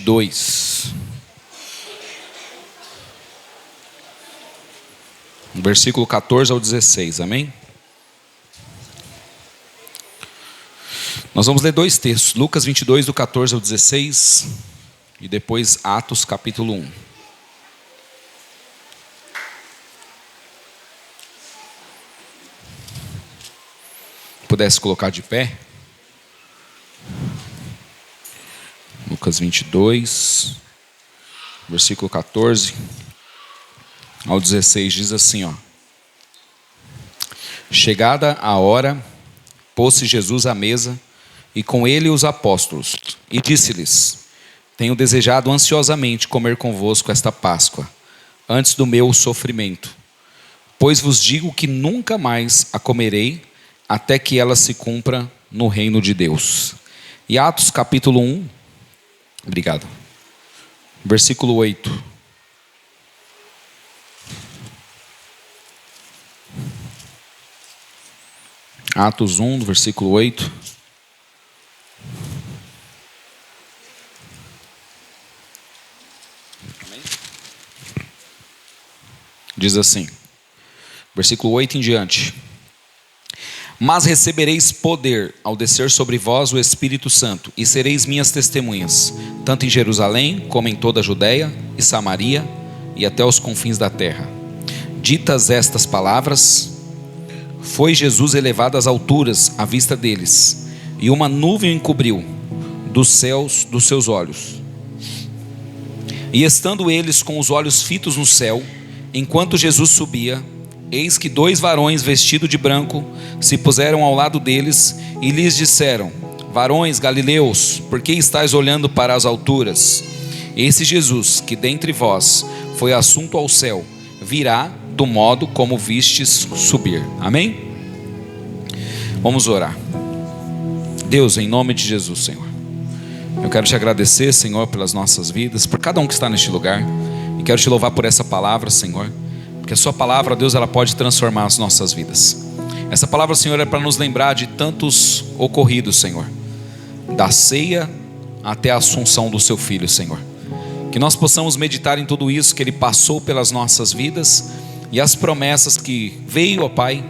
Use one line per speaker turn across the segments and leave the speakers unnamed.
22, versículo 14 ao 16, amém? Nós vamos ler dois textos, Lucas 22, do 14 ao 16, e depois Atos capítulo 1. Pudesse colocar de pé. Lucas 22, versículo 14 ao 16, diz assim, ó. Chegada a hora, pôs-se Jesus à mesa, e com ele os apóstolos, e disse-lhes: tenho desejado ansiosamente comer convosco esta Páscoa, antes do meu sofrimento. Pois vos digo que nunca mais a comerei, até que ela se cumpra no reino de Deus. E Atos capítulo 1, obrigado, versículo 8. Atos 1, versículo 8. Diz assim, versículo 8 em diante: mas recebereis poder ao descer sobre vós o Espírito Santo, e sereis minhas testemunhas, tanto em Jerusalém, como em toda a Judeia e Samaria, e até os confins da terra. Ditas estas palavras, foi Jesus elevado às alturas à vista deles, e uma nuvem o encobriu dos céus dos seus olhos. E estando eles com os olhos fitos no céu, enquanto Jesus subia, eis que dois varões vestidos de branco se puseram ao lado deles e lhes disseram: varões galileus, por que estáis olhando para as alturas? Esse Jesus, que dentre vós foi assunto ao céu, virá do modo como vistes subir. Amém? Vamos orar. Deus, em nome de Jesus, Senhor, eu quero te agradecer, Senhor, pelas nossas vidas, por cada um que está neste lugar. E quero te louvar por essa palavra, Senhor, porque a sua palavra, Deus, ela pode transformar as nossas vidas. Essa palavra, Senhor, é para nos lembrar de tantos ocorridos, Senhor, da ceia até a assunção do seu Filho, Senhor. Que nós possamos meditar em tudo isso que Ele passou pelas nossas vidas e as promessas que veio, ó Pai,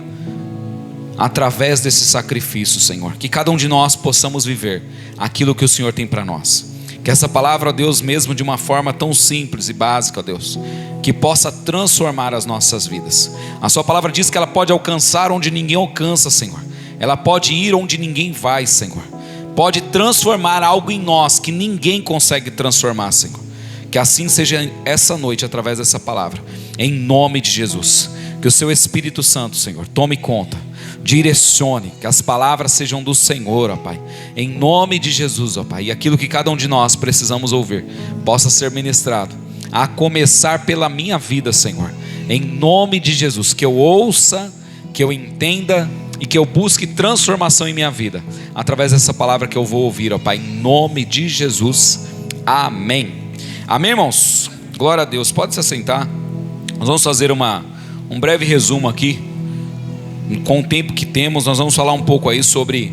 através desse sacrifício, Senhor. Que cada um de nós possamos viver aquilo que o Senhor tem para nós. Que essa palavra, ó Deus, mesmo de uma forma tão simples e básica, ó Deus, que possa transformar as nossas vidas. A sua palavra diz que ela pode alcançar onde ninguém alcança, Senhor. Ela pode ir onde ninguém vai, Senhor. Pode transformar algo em nós que ninguém consegue transformar, Senhor. Que assim seja essa noite, através dessa palavra, em nome de Jesus. Que o seu Espírito Santo, Senhor, tome conta, direcione, que as palavras sejam do Senhor, ó Pai, em nome de Jesus, ó Pai, e aquilo que cada um de nós precisamos ouvir possa ser ministrado, a começar pela minha vida, Senhor, em nome de Jesus. Que eu ouça, que eu entenda e que eu busque transformação em minha vida através dessa palavra que eu vou ouvir, ó Pai, em nome de Jesus, amém. Amém, irmãos? Glória a Deus. Pode se assentar. Nós vamos fazer um breve resumo aqui. Com o tempo que temos, nós vamos falar um pouco aí sobre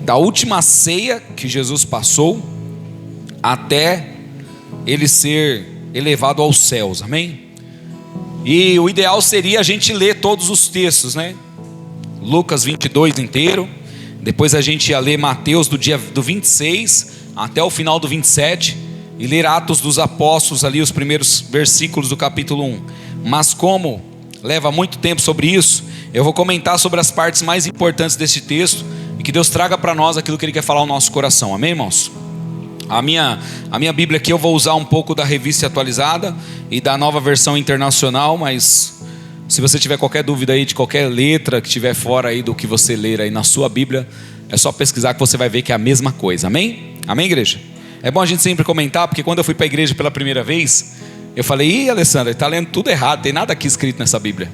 da última ceia que Jesus passou até ele ser elevado aos céus, amém? E o ideal seria a gente ler todos os textos, né? Lucas 22 inteiro, depois a gente ia ler Mateus do 26 até o final do 27 e ler Atos dos Apóstolos ali, os primeiros versículos do capítulo 1. Mas como leva muito tempo sobre isso, eu vou comentar sobre as partes mais importantes desse texto e que Deus traga para nós aquilo que Ele quer falar ao nosso coração, amém, irmãos? A minha Bíblia aqui eu vou usar um pouco da Revista Atualizada e da Nova Versão Internacional, mas se você tiver qualquer dúvida aí de qualquer letra que estiver fora aí do que você ler aí na sua Bíblia, é só pesquisar que você vai ver que é a mesma coisa, amém? Amém, igreja? É bom a gente sempre comentar, porque quando eu fui para a igreja pela primeira vez, eu falei: ih, Alessandra, está lendo tudo errado, tem nada aqui escrito nessa Bíblia.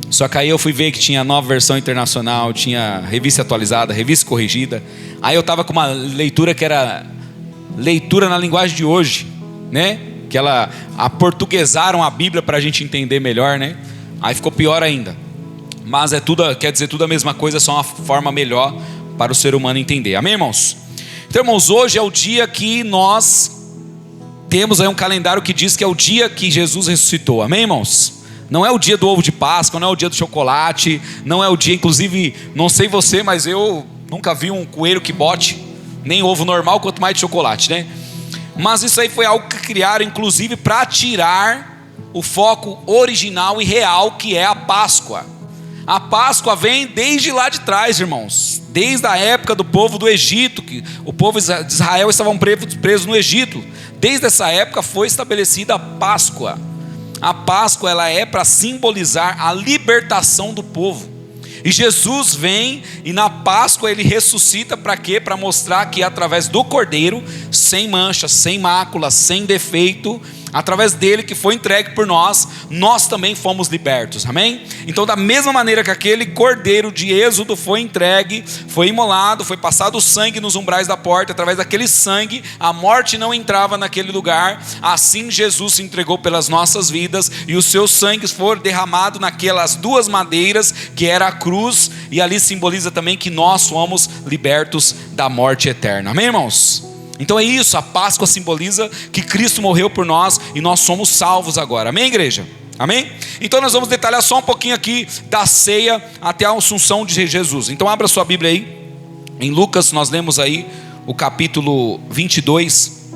Só que aí eu fui ver que tinha Nova Versão Internacional, tinha Revista Atualizada, Revista Corrigida. Aí eu estava com uma leitura que era leitura na linguagem de hoje, né? Que aportuguesaram a Bíblia para a gente entender melhor, né? Aí ficou pior ainda. Mas quer dizer tudo a mesma coisa, só uma forma melhor para o ser humano entender. Amém, irmãos? Então, irmãos, hoje é o dia que nós temos aí um calendário que diz que é o dia que Jesus ressuscitou, amém, irmãos? Não é o dia do ovo de Páscoa, não é o dia do chocolate, não é o dia, inclusive, não sei você, mas eu nunca vi um coelho que bote nem ovo normal, quanto mais de chocolate, né? Mas isso aí foi algo que criaram, inclusive, para tirar o foco original e real, que é a Páscoa. A Páscoa vem desde lá de trás, irmãos, desde a época do povo do Egito, que o povo de Israel estavam presos no Egito. Desde essa época foi estabelecida a Páscoa. A Páscoa, ela é para simbolizar a libertação do povo. E Jesus vem e na Páscoa ele ressuscita para quê? Para mostrar que através do Cordeiro, sem mancha, sem mácula, sem defeito, através dele que foi entregue por nós, nós também fomos libertos, amém? Então da mesma maneira que aquele Cordeiro de Êxodo foi entregue, foi imolado, foi passado o sangue nos umbrais da porta, através daquele sangue a morte não entrava naquele lugar, assim Jesus se entregou pelas nossas vidas, e os seus sangues foram derramados naquelas duas madeiras, que era a cruz, e ali simboliza também que nós fomos libertos da morte eterna, amém, irmãos? Então é isso, a Páscoa simboliza que Cristo morreu por nós e nós somos salvos agora, amém, igreja? Amém? Então nós vamos detalhar só um pouquinho aqui da ceia até a assunção de Jesus. Então abra sua Bíblia aí, em Lucas nós lemos aí o capítulo 22,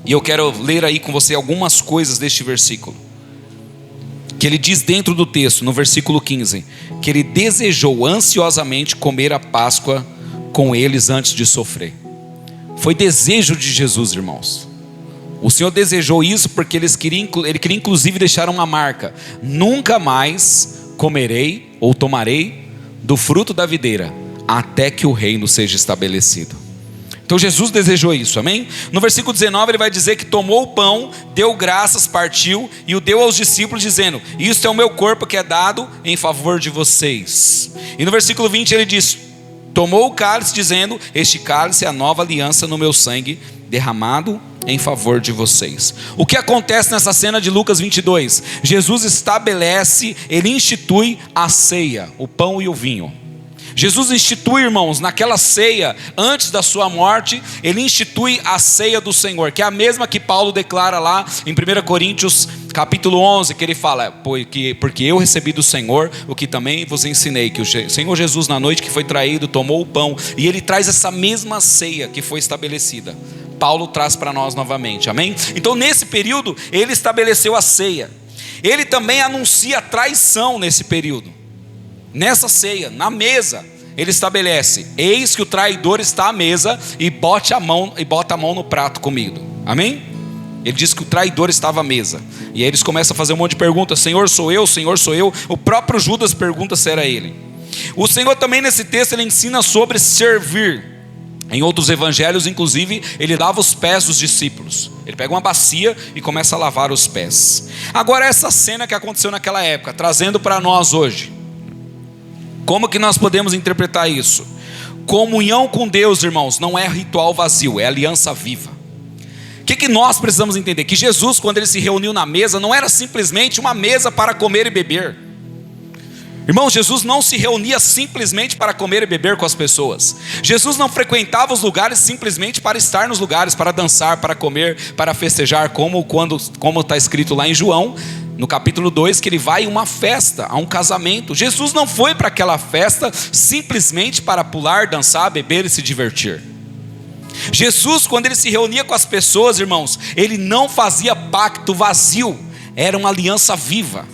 e eu quero ler aí com você algumas coisas deste versículo, que ele diz dentro do texto, no versículo 15, que ele desejou ansiosamente comer a Páscoa com eles antes de sofrer. Foi desejo de Jesus, irmãos. O Senhor desejou isso porque ele queria inclusive deixar uma marca: nunca mais comerei ou tomarei do fruto da videira, até que o reino seja estabelecido. Então Jesus desejou isso, amém? No versículo 19 ele vai dizer que tomou o pão, deu graças, partiu e o deu aos discípulos dizendo: isto é o meu corpo que é dado em favor de vocês. E no versículo 20 ele diz: tomou o cálice dizendo: este cálice é a nova aliança no meu sangue, derramado em favor de vocês. O que acontece nessa cena de Lucas 22? Jesus estabelece, ele institui a ceia, o pão e o vinho. Jesus institui, irmãos, naquela ceia, antes da sua morte, ele institui a ceia do Senhor, que é a mesma que Paulo declara lá em 1 Coríntios capítulo 11, que ele fala: porque eu recebi do Senhor o que também vos ensinei, que o Senhor Jesus na noite que foi traído, tomou o pão, e ele traz essa mesma ceia que foi estabelecida. Paulo traz para nós novamente, amém? Então nesse período, ele estabeleceu a ceia. Ele também anuncia a traição nesse período. Nessa ceia, na mesa, ele estabelece: eis que o traidor está à mesa e bota a mão no prato comigo, amém? Ele diz que o traidor estava à mesa, e aí eles começam a fazer um monte de perguntas: Senhor, sou eu? Senhor, sou eu? O próprio Judas pergunta se era ele. O Senhor também nesse texto ele ensina sobre servir. Em outros evangelhos, inclusive, ele lava os pés dos discípulos. Ele pega uma bacia e começa a lavar os pés. Agora essa cena que aconteceu naquela época, trazendo para nós hoje, como que nós podemos interpretar isso? Comunhão com Deus, irmãos, não é ritual vazio, é aliança viva. O que nós precisamos entender? Que Jesus, quando ele se reuniu na mesa, não era simplesmente uma mesa para comer e beber. Irmãos, Jesus não se reunia simplesmente para comer e beber com as pessoas. Jesus não frequentava os lugares simplesmente para estar nos lugares, para dançar, para comer, para festejar, como está escrito lá em João, no capítulo 2, que ele vai a uma festa, a um casamento. Jesus não foi para aquela festa simplesmente para pular, dançar, beber e se divertir. Jesus, quando ele se reunia com as pessoas, irmãos, ele não fazia pacto vazio, era uma aliança viva.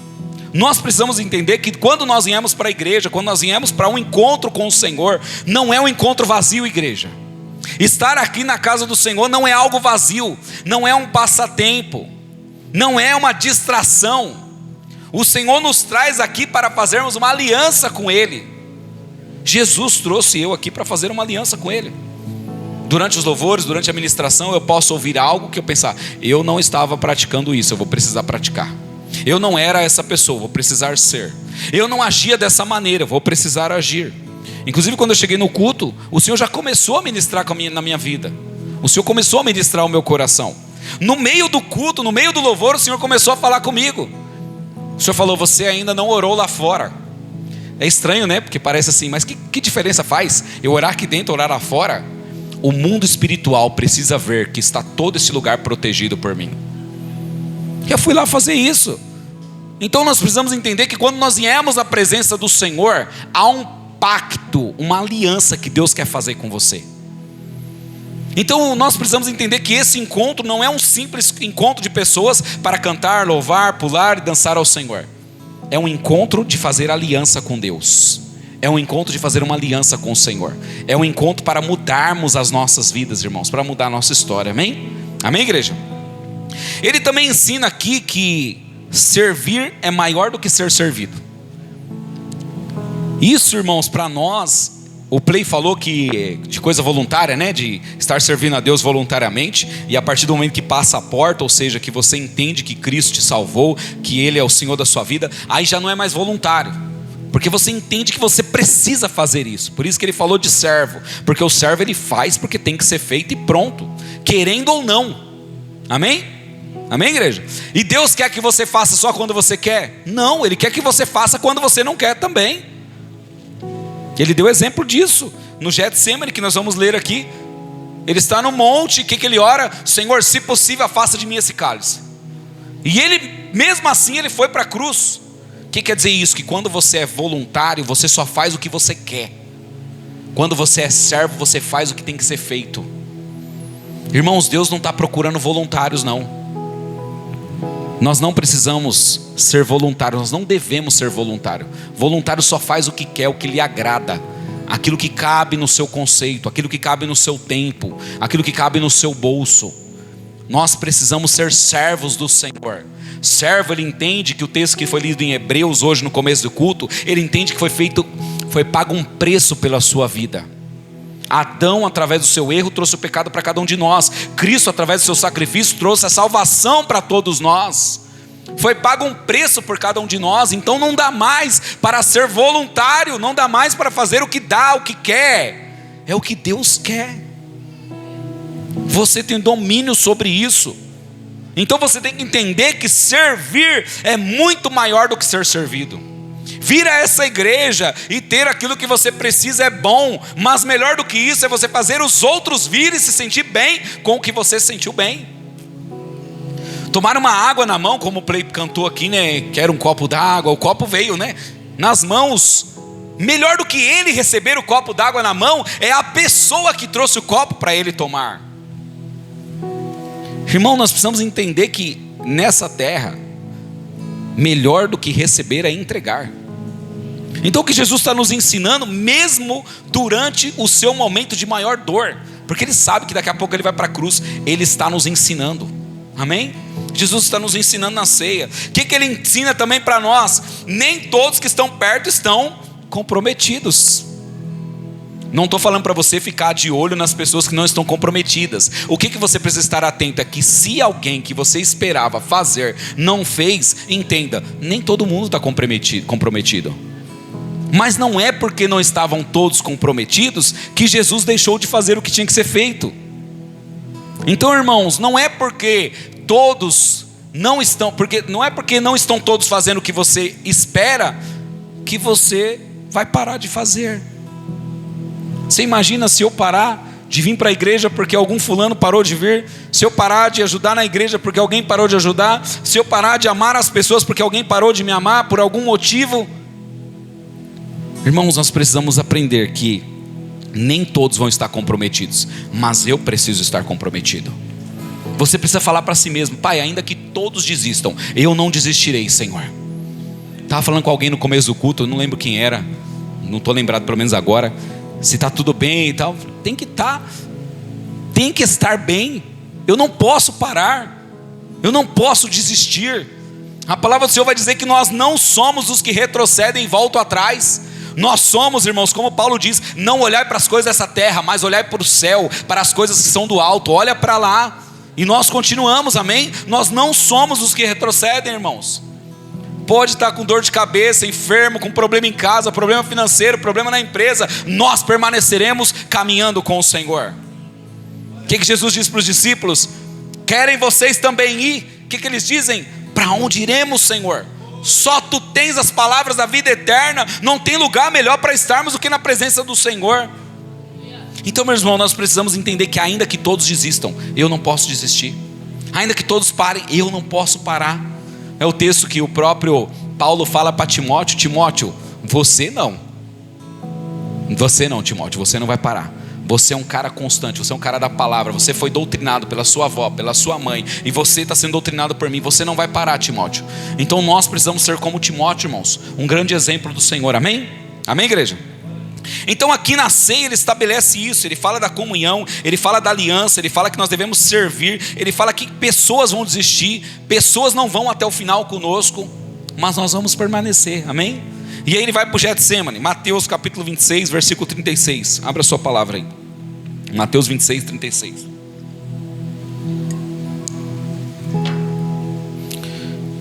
Nós precisamos entender que quando nós viemos para a igreja, quando nós viemos para um encontro com o Senhor, não é um encontro vazio, igreja. Estar aqui na casa do Senhor não é algo vazio, não é um passatempo, não é uma distração. O Senhor nos traz aqui para fazermos uma aliança com Ele. Jesus trouxe eu aqui para fazer uma aliança com Ele. Durante os louvores, durante a ministração, eu posso ouvir algo que eu pensar: eu não estava praticando isso, eu vou precisar praticar. Eu não era essa pessoa, vou precisar ser. Eu não agia dessa maneira, vou precisar agir. Inclusive quando eu cheguei no culto, o Senhor já começou a ministrar na minha vida. O Senhor começou a ministrar o meu coração. No meio do culto, no meio do louvor, o Senhor começou a falar comigo. O Senhor falou: você ainda não orou lá fora. É estranho, né? Porque parece assim, mas que diferença faz eu orar aqui dentro, orar lá fora? o mundo espiritual precisa ver que está todo esse lugar protegido por mim. Eu fui lá fazer isso. Então nós precisamos entender que quando nós viemos à presença do Senhor, há um pacto, uma aliança que Deus quer fazer com você. Então nós precisamos entender que esse encontro não é um simples encontro de pessoas para cantar, louvar, pular e dançar ao Senhor. É um encontro de fazer aliança com Deus. É um encontro de fazer uma aliança com o Senhor. É um encontro para mudarmos as nossas vidas, irmãos, para mudar a nossa história, amém? Amém, igreja? Ele também ensina aqui que servir é maior do que ser servido. Isso, irmãos, para nós, o Play falou que de coisa voluntária, né? De estar servindo a Deus voluntariamente. E a partir do momento que passa a porta, ou seja, que você entende que Cristo te salvou, que Ele é o Senhor da sua vida, aí já não é mais voluntário, porque você entende que você precisa fazer isso. Por isso que ele falou de servo, porque o servo ele faz porque tem que ser feito e pronto, querendo ou não. Amém? Amém, igreja? E Deus quer que você faça só quando você quer? Não, Ele quer que você faça quando você não quer também. Ele deu exemplo disso no Getsemane, que nós vamos ler aqui. Ele está no monte, o que ele ora? Senhor, se possível, afasta de mim esse cálice. E ele, mesmo assim, ele foi para a cruz. O que quer dizer isso? Que quando você é voluntário, você só faz o que você quer. Quando você é servo, você faz o que tem que ser feito. Irmãos, Deus não está procurando voluntários, não. Nós não precisamos ser voluntários, nós não devemos ser voluntário. Voluntário só faz o que quer, o que lhe agrada, aquilo que cabe no seu conceito, aquilo que cabe no seu tempo, aquilo que cabe no seu bolso. Nós precisamos ser servos do Senhor. Servo, ele entende que o texto que foi lido em Hebreus hoje no começo do culto, ele entende que foi pago um preço pela sua vida. Adão, através do seu erro, trouxe o pecado para cada um de nós. Cristo, através do seu sacrifício, trouxe a salvação para todos nós. Foi pago um preço por cada um de nós. Então não dá mais para ser voluntário, não dá mais para fazer o que dá, o que quer. É o que Deus quer. Você tem domínio sobre isso. Então você tem que entender que servir é muito maior do que ser servido. Vir a essa igreja e ter aquilo que você precisa é bom, mas melhor do que isso é você fazer os outros virem e se sentir bem com o que você se sentiu bem. Tomar uma água na mão, como o Play cantou aqui, né? Quero um copo d'água, o copo veio, né? Nas mãos. Melhor do que ele receber o copo d'água na mão é a pessoa que trouxe o copo para ele tomar. Irmão, nós precisamos entender que nessa terra, melhor do que receber é entregar. Então o que Jesus está nos ensinando, mesmo durante o seu momento de maior dor, porque Ele sabe que daqui a pouco Ele vai para a cruz, Ele está nos ensinando, amém? Jesus está nos ensinando na ceia. O que Ele ensina também para nós? Nem todos que estão perto estão comprometidos. Não estou falando para você ficar de olho nas pessoas que não estão comprometidas. O que você precisa estar atento é que se alguém que você esperava fazer não fez, entenda, nem todo mundo está comprometido. Mas não é porque não estavam todos comprometidos que Jesus deixou de fazer o que tinha que ser feito. Então, irmãos, não é porque não estão todos fazendo o que você espera que você vai parar de fazer. Você imagina se eu parar de vir para a igreja porque algum fulano parou de vir? Se eu parar de ajudar na igreja porque alguém parou de ajudar? Se eu parar de amar as pessoas porque alguém parou de me amar por algum motivo? Irmãos, nós precisamos aprender que nem todos vão estar comprometidos, mas eu preciso estar comprometido. Você precisa falar para si mesmo: Pai, ainda que todos desistam, eu não desistirei, Senhor. Estava falando com alguém no começo do culto, eu não lembro quem era, não estou lembrado pelo menos agora, se está tudo bem e tal. Tem que estar bem. Eu não posso parar, eu não posso desistir. A palavra do Senhor vai dizer que nós não somos os que retrocedem e voltam atrás. Nós somos, irmãos, como Paulo diz, não olhar para as coisas dessa terra, mas olhar para o céu, para as coisas que são do alto. Olha para lá, e nós continuamos, amém? Nós não somos os que retrocedem, irmãos. Pode estar com dor de cabeça, enfermo, com problema em casa, problema financeiro, problema na empresa, nós permaneceremos caminhando com o Senhor. O que Jesus disse para os discípulos? Querem vocês também ir? O que eles dizem? Para onde iremos, Senhor? Só Tu tens as palavras da vida eterna. Não tem lugar melhor para estarmos do que na presença do Senhor. Então, meu irmão, nós precisamos entender que ainda que todos desistam, eu não posso desistir. Ainda que todos parem, eu não posso parar. É o texto que o próprio Paulo fala para Timóteo: Timóteo, você não, Timóteo, você não vai parar. Você é um cara constante, você é um cara da palavra, você foi doutrinado pela sua avó, pela sua mãe, e você está sendo doutrinado por mim, você não vai parar, Timóteo. Então nós precisamos ser como Timóteo, irmãos, um grande exemplo do Senhor, amém? Amém, igreja? Então aqui na ceia ele estabelece isso, ele fala da comunhão, ele fala da aliança, ele fala que nós devemos servir, ele fala que pessoas vão desistir, pessoas não vão até o final conosco, mas nós vamos permanecer, amém? E aí ele vai para o Getsemane, Mateus capítulo 26, versículo 36, abra sua palavra aí, Mateus 26, 36.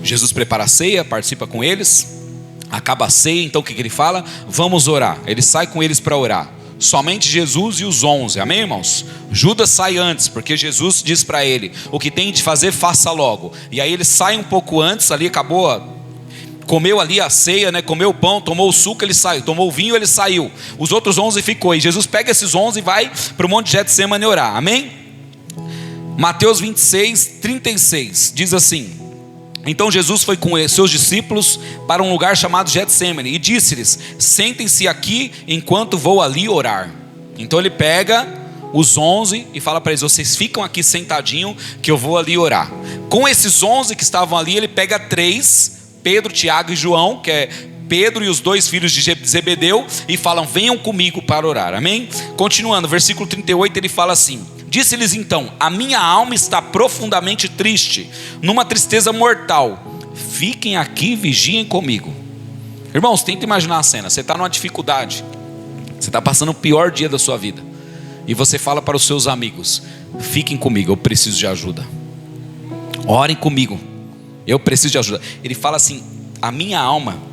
Jesus prepara a ceia, participa com eles, acaba a ceia, então o que ele fala? Vamos orar. Ele sai com eles para orar, somente Jesus e os 11, amém, irmãos? Judas sai antes, porque Jesus diz para ele: o que tem de fazer, faça logo. E aí ele sai um pouco antes, ali acabou, comeu ali a ceia, né? Comeu o pão, tomou o suco, ele saiu, tomou o vinho, ele saiu. Os outros 11 ficou, e Jesus pega esses 11 e vai para o monte de Getsemane orar, amém? Mateus 26, 36, diz assim: então Jesus foi com seus discípulos para um lugar chamado Getsemane e disse-lhes: sentem-se aqui enquanto vou ali orar. Então ele pega os 11 e fala para eles: vocês ficam aqui sentadinho que eu vou ali orar. Com esses 11 que estavam ali, ele pega 3, Pedro, Tiago e João, que é Pedro e os 2 filhos de Zebedeu, e falam: venham comigo para orar, amém? Continuando, versículo 38, ele fala assim: disse-lhes então: a minha alma está profundamente triste, numa tristeza mortal, fiquem aqui, vigiem comigo. Irmãos, tenta imaginar a cena, você está numa dificuldade, você está passando o pior dia da sua vida, e você fala para os seus amigos: fiquem comigo, eu preciso de ajuda, orem comigo, eu preciso de ajuda. Ele fala assim: a minha alma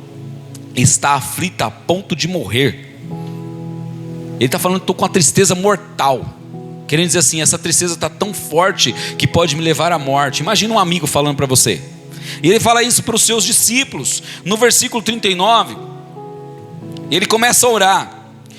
está aflita a ponto de morrer. Ele está falando: estou com uma tristeza mortal, querendo dizer assim, essa tristeza está tão forte que pode me levar à morte. Imagina um amigo falando para você. E ele fala isso para os seus discípulos. No versículo 39, ele começa a orar.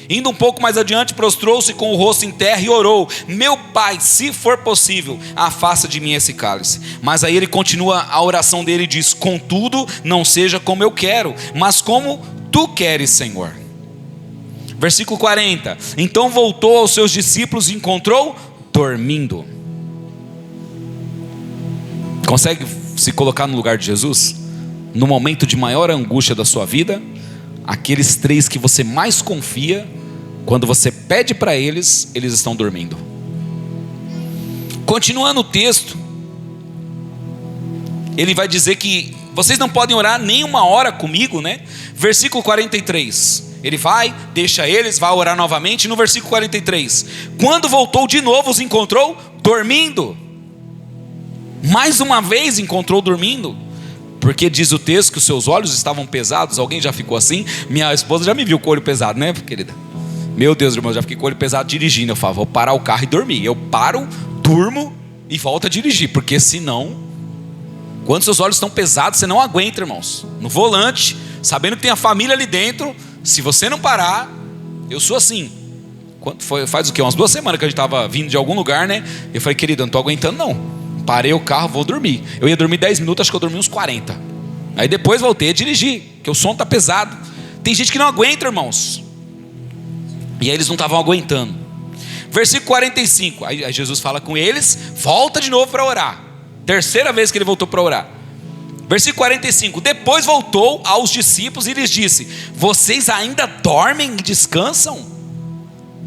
Indo um pouco mais adiante, prostrou-se com o rosto em terra e orou: meu pai, se for possível, afasta de mim esse cálice. Mas aí ele continua a oração dele e diz: contudo, não seja como eu quero, mas como tu queres, Senhor. Versículo 40, então voltou aos seus discípulos e encontrou dormindo. Consegue se colocar no lugar de Jesus? No momento de maior angústia da sua vida, aqueles 3 que você mais confia, quando você pede para eles, eles estão dormindo. Continuando o texto, ele vai dizer que vocês não podem orar nem uma hora comigo, né? Versículo 43, ele vai, deixa eles, vai orar novamente. No versículo 43, quando voltou de novo, os encontrou dormindo. Mais uma vez encontrou dormindo, porque diz o texto que os seus olhos estavam pesados. Alguém já ficou assim? Minha esposa já me viu com o olho pesado, né, querida? Meu Deus, irmão, já fiquei com o olho pesado dirigindo. Eu falo: vou parar o carro e dormir. Eu paro, durmo e volto a dirigir, porque senão, quando seus olhos estão pesados, você não aguenta, irmãos, no volante, sabendo que tem a família ali dentro. Se você não parar, eu sou assim. Faz o quê? Umas 2 semanas que a gente estava vindo de algum lugar, né? Eu falei: querido, eu não estou aguentando não, parei o carro, vou dormir. Eu ia dormir 10 minutos, acho que eu dormi uns 40. Aí depois voltei a dirigir, porque o som está pesado. Tem gente que não aguenta, irmãos. E aí eles não estavam aguentando. Versículo 45, aí Jesus fala com eles, volta de novo para orar. Terceira vez que ele voltou para orar. Versículo 45, depois voltou aos discípulos e lhes disse: vocês ainda dormem e descansam?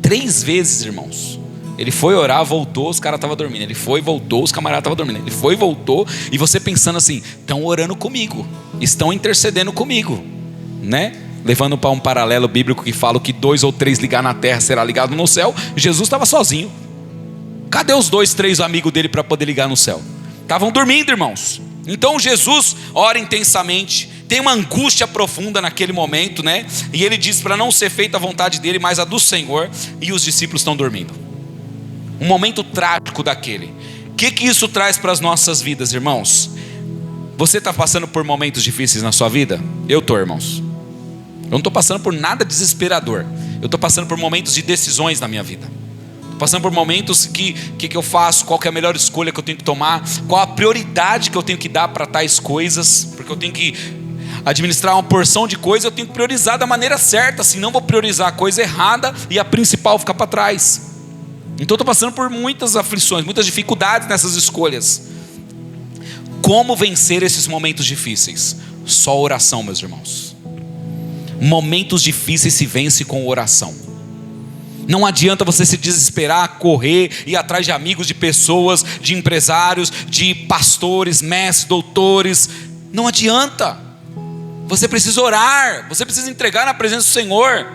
3 vezes, irmãos. Ele foi orar, voltou, os caras estavam dormindo. Ele foi, voltou, os camaradas estavam dormindo. Ele foi, voltou, e você pensando assim: estão orando comigo, estão intercedendo comigo, né? Levando para um paralelo bíblico que fala que 2 ou 3 ligar na terra será ligado no céu. Jesus estava sozinho. Cadê os 2, 3 amigos dele para poder ligar no céu? Estavam dormindo, irmãos. Então Jesus ora intensamente, tem uma angústia profunda naquele momento, né? E ele diz para não ser feita a vontade dele, mas a do Senhor. E os discípulos estão dormindo. Um momento trágico daquele. O que isso traz para as nossas vidas, irmãos? Você está passando por momentos difíceis na sua vida? Eu estou, irmãos. Eu não estou passando por nada desesperador. Eu estou passando por momentos de decisões na minha vida. passando por momentos que eu faço, qual que é a melhor escolha que eu tenho que tomar, qual a prioridade que eu tenho que dar para tais coisas, porque eu tenho que administrar uma porção de coisas, eu tenho que priorizar da maneira certa, senão vou priorizar a coisa errada e a principal ficar para trás. Então estou passando por muitas aflições, muitas dificuldades nessas escolhas. Como vencer esses momentos difíceis? Só oração, meus irmãos. Momentos difíceis se vence com oração. Não adianta você se desesperar, correr, ir atrás de amigos, de pessoas, de empresários, de pastores, mestres, doutores. Não adianta. Você precisa orar, você precisa entregar na presença do Senhor.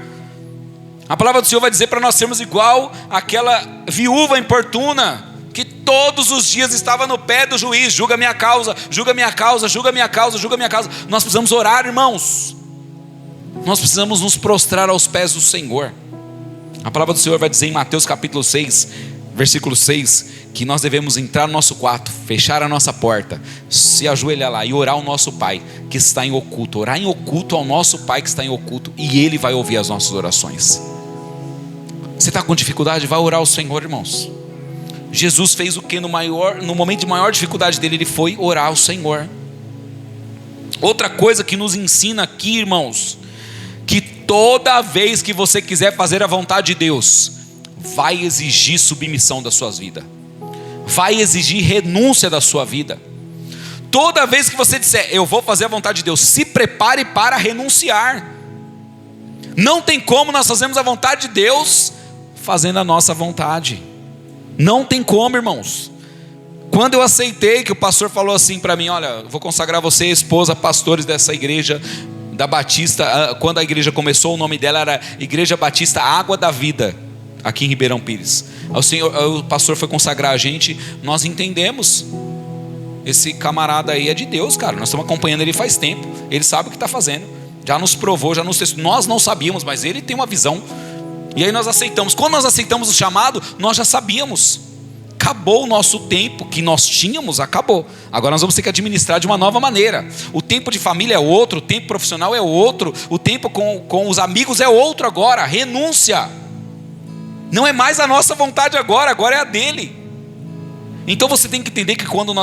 A palavra do Senhor vai dizer para nós sermos igual àquela viúva importuna, que todos os dias estava no pé do juiz: julga minha causa, julga minha causa, julga minha causa, julga minha causa. Nós precisamos orar, irmãos. Nós precisamos nos prostrar aos pés do Senhor. A palavra do Senhor vai dizer em Mateus capítulo 6, versículo 6, que nós devemos entrar no nosso quarto, fechar a nossa porta, se ajoelhar lá e orar ao nosso Pai que está em oculto. Orar em oculto ao nosso Pai que está em oculto, e Ele vai ouvir as nossas orações. Você está com dificuldade? Vai orar ao Senhor, irmãos. Jesus fez o que no momento de maior dificuldade dele? Ele foi orar ao Senhor. Outra coisa que nos ensina aqui, irmãos, que toda vez que você quiser fazer a vontade de Deus, vai exigir submissão da sua vida, vai exigir renúncia da sua vida. Toda vez que você disser eu vou fazer a vontade de Deus, se prepare para renunciar. Não tem como nós fazermos a vontade de Deus fazendo a nossa vontade. Não tem como, irmãos. Quando eu aceitei, que o pastor falou assim para mim: olha, vou consagrar você, esposa, pastores dessa igreja da Batista. Quando a igreja começou, o nome dela era Igreja Batista Água da Vida, aqui em Ribeirão Pires. O pastor foi consagrar a gente. Nós entendemos, esse camarada aí é de Deus, cara. Nós estamos acompanhando ele faz tempo. Ele sabe o que está fazendo, já nos provou, já nos testou. Nós não sabíamos, mas ele tem uma visão. E aí nós aceitamos. Quando nós aceitamos o chamado, nós já sabíamos. Acabou o nosso tempo que nós tínhamos, acabou. Agora nós vamos ter que administrar de uma nova maneira. O tempo de família é outro, o tempo profissional é outro, o tempo com os amigos é outro agora. Renúncia. Não é mais a nossa vontade agora é a dele. Então você tem que entender que quando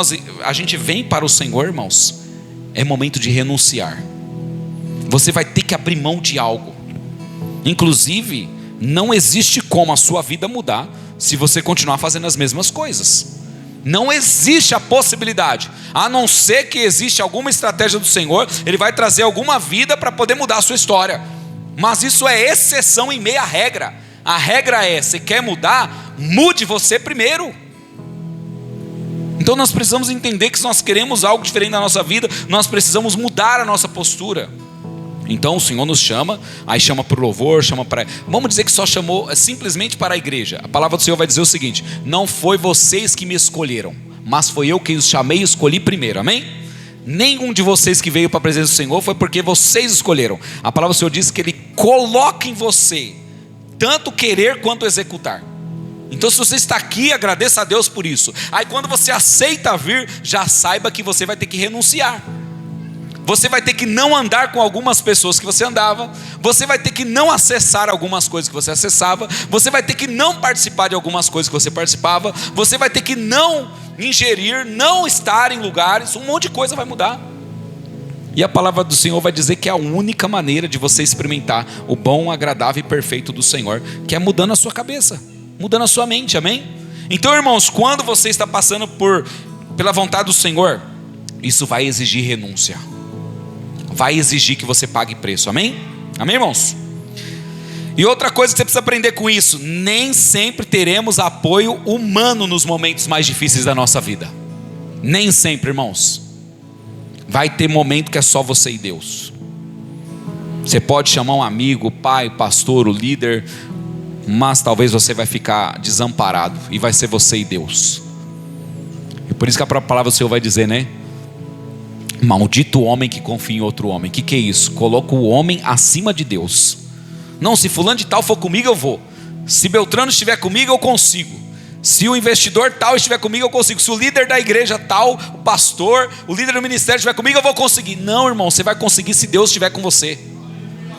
a gente vem para o Senhor, irmãos, é momento de renunciar. Você vai ter que abrir mão de algo. Inclusive, não existe como a sua vida mudar se você continuar fazendo as mesmas coisas. Não existe a possibilidade, a não ser que existe alguma estratégia do Senhor. Ele vai trazer alguma vida para poder mudar a sua história. Mas isso é exceção em meio à regra. A regra é: você quer mudar? Mude você primeiro. Então nós precisamos entender que se nós queremos algo diferente na nossa vida, nós precisamos mudar a nossa postura. Então o Senhor nos chama, aí chama para o louvor, chama para... Vamos dizer que só chamou simplesmente para a igreja. A palavra do Senhor vai dizer o seguinte: não foi vocês que me escolheram, mas foi eu que os chamei e escolhi primeiro, amém? Nenhum de vocês que veio para a presença do Senhor foi porque vocês escolheram. A palavra do Senhor diz que Ele coloca em você tanto querer quanto executar. Então se você está aqui, agradeça a Deus por isso. Aí quando você aceita vir, já saiba que você vai ter que renunciar. Você vai ter que não andar com algumas pessoas que você andava. Você vai ter que não acessar algumas coisas que você acessava. Você vai ter que não participar de algumas coisas que você participava. Você vai ter que não ingerir, não estar em lugares. Um monte de coisa vai mudar. E a palavra do Senhor vai dizer que é a única maneira de você experimentar o bom, agradável e perfeito do Senhor, que é mudando a sua cabeça, mudando a sua mente, amém? Então, irmãos, quando você está passando pela vontade do Senhor, isso vai exigir renúncia. Vai exigir que você pague preço, amém? Amém, irmãos? E outra coisa que você precisa aprender com isso: nem sempre teremos apoio humano nos momentos mais difíceis da nossa vida. Nem sempre, irmãos. Vai ter momento que é só você e Deus. Você pode chamar um amigo, o pai, o pastor, o líder, mas talvez você vai ficar desamparado e vai ser você e Deus. E por isso que a própria palavra do Senhor vai dizer, né? Maldito o homem que confia em outro homem. Que é isso? Coloca o homem acima de Deus. Não, se fulano de tal for comigo eu vou. Se Beltrano estiver comigo eu consigo. Se o investidor tal estiver comigo eu consigo. Se o líder da igreja tal, o pastor, o líder do ministério estiver comigo eu vou conseguir. Não, irmão, você vai conseguir se Deus estiver com você.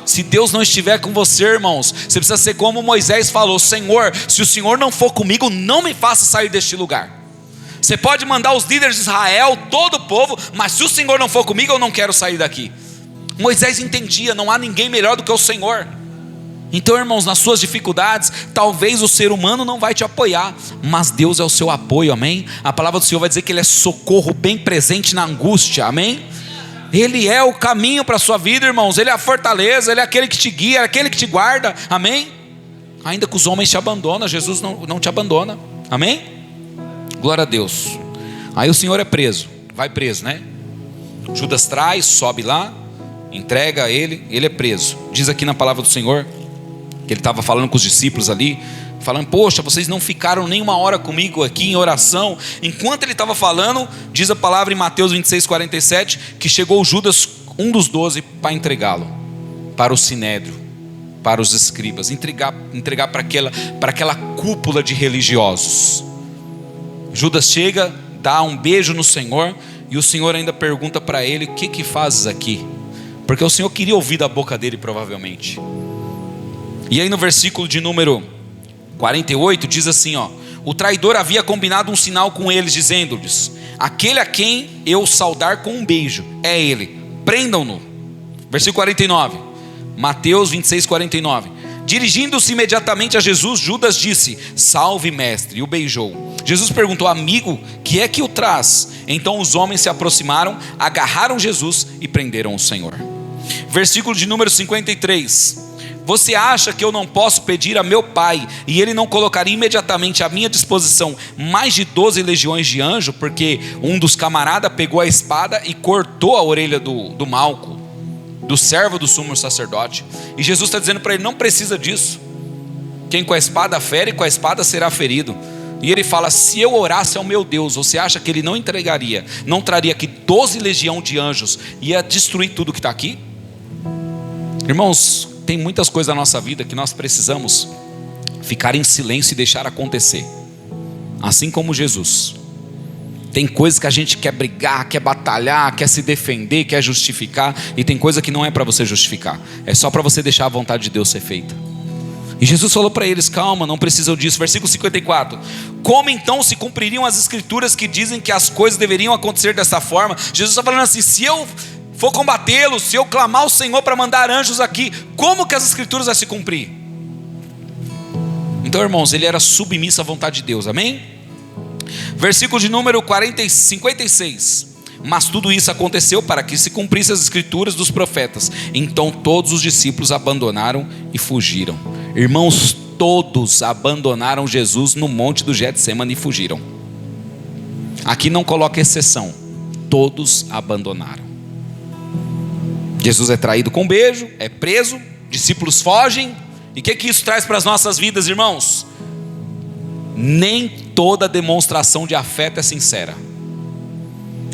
Se Deus não estiver com você, irmãos, você precisa ser como Moisés falou: Senhor, se o Senhor não for comigo, não me faça sair deste lugar. Você pode mandar os líderes de Israel, todo o povo, mas se o Senhor não for comigo, eu não quero sair daqui. Moisés entendia, não há ninguém melhor do que o Senhor. Então, irmãos, nas suas dificuldades, talvez o ser humano não vai te apoiar, mas Deus é o seu apoio, amém? A palavra do Senhor vai dizer que Ele é socorro bem presente na angústia, amém? Ele é o caminho para a sua vida, irmãos. Ele é a fortaleza, Ele é aquele que te guia, é aquele que te guarda, amém? Ainda que os homens te abandonam, Jesus não te abandona, amém? Glória a Deus. Aí o Senhor é preso, vai preso, né? Judas traz, sobe lá, entrega ele é preso. Diz aqui na palavra do Senhor que ele estava falando com os discípulos ali, falando: poxa, vocês não ficaram nem uma hora comigo aqui em oração. Enquanto ele estava falando, diz a palavra em Mateus 26:47, que chegou Judas, um dos 12, para entregá-lo para o sinédrio, para os escribas, entregar para aquela cúpula de religiosos. Judas chega, dá um beijo no Senhor, e o Senhor ainda pergunta para ele: o que fazes aqui? Porque o Senhor queria ouvir da boca dele, provavelmente. E aí no versículo de número 48 diz assim, ó: o traidor havia combinado um sinal com eles, dizendo-lhes: aquele a quem eu saudar com um beijo é ele, prendam-no. Versículo 49, Mateus 26:49. Dirigindo-se imediatamente a Jesus, Judas disse: salve, mestre, e o beijou. Jesus perguntou: amigo, que é que o traz? Então os homens se aproximaram, agarraram Jesus e prenderam o Senhor. Versículo de número 53. Você acha que eu não posso pedir a meu Pai, e Ele não colocaria imediatamente à minha disposição mais de 12 legiões de anjos? Porque um dos camaradas pegou a espada e cortou a orelha do Malco, do servo do sumo sacerdote. E Jesus está dizendo para ele: não precisa disso. Quem com a espada fere, com a espada será ferido. E ele fala: se eu orasse ao meu Deus, você acha que Ele não entregaria, não traria aqui 12 legiões de anjos e ia destruir tudo que está aqui? Irmãos, tem muitas coisas na nossa vida que nós precisamos ficar em silêncio e deixar acontecer, assim como Jesus. Tem coisas que a gente quer brigar, quer batalhar, quer se defender, quer justificar, e tem coisa que não é para você justificar, é só para você deixar a vontade de Deus ser feita. E Jesus falou para eles: calma, não precisam disso. Versículo 54. Como então se cumpririam as escrituras que dizem que as coisas deveriam acontecer dessa forma? Jesus está falando assim: se eu for combatê-los, se eu clamar ao Senhor para mandar anjos aqui, como que as escrituras vão se cumprir? Então, irmãos, ele era submisso à vontade de Deus, amém? Versículo de número 56. Mas tudo isso aconteceu para que se cumprissem as escrituras dos profetas. Então todos os discípulos abandonaram e fugiram. Irmãos, todos abandonaram Jesus no monte do Getsemane e fugiram. Aqui não coloca exceção, todos abandonaram. Jesus é traído com beijo, é preso, discípulos fogem. E o que isso traz para as nossas vidas, irmãos? Nem toda demonstração de afeto é sincera.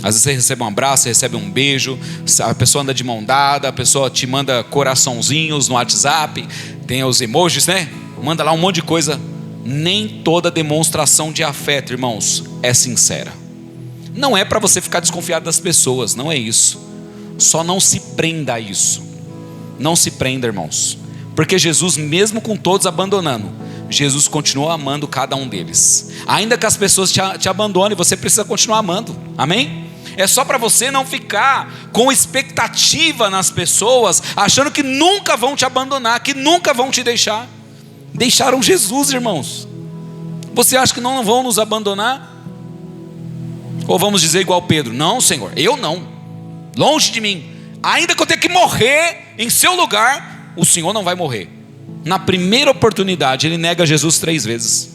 Às vezes você recebe um abraço, você recebe um beijo, a pessoa anda de mão dada, a pessoa te manda coraçãozinhos no WhatsApp, tem os emojis, né? Manda lá um monte de coisa. Nem toda demonstração de afeto, irmãos, é sincera. Não é para você ficar desconfiado das pessoas, não é isso. Só não se prenda a isso. Não se prenda, irmãos. Porque Jesus, mesmo com todos abandonando, Jesus continua amando cada um deles. Ainda que as pessoas te abandonem, você precisa continuar amando, amém? É só para você não ficar com expectativa nas pessoas, achando que nunca vão te abandonar, que nunca vão te deixar. Deixaram Jesus, irmãos. Você acha que não vão nos abandonar? Ou vamos dizer igual Pedro: não, Senhor, eu não, longe de mim, ainda que eu tenha que morrer em seu lugar, o Senhor não vai morrer. Na primeira oportunidade ele nega Jesus 3 vezes.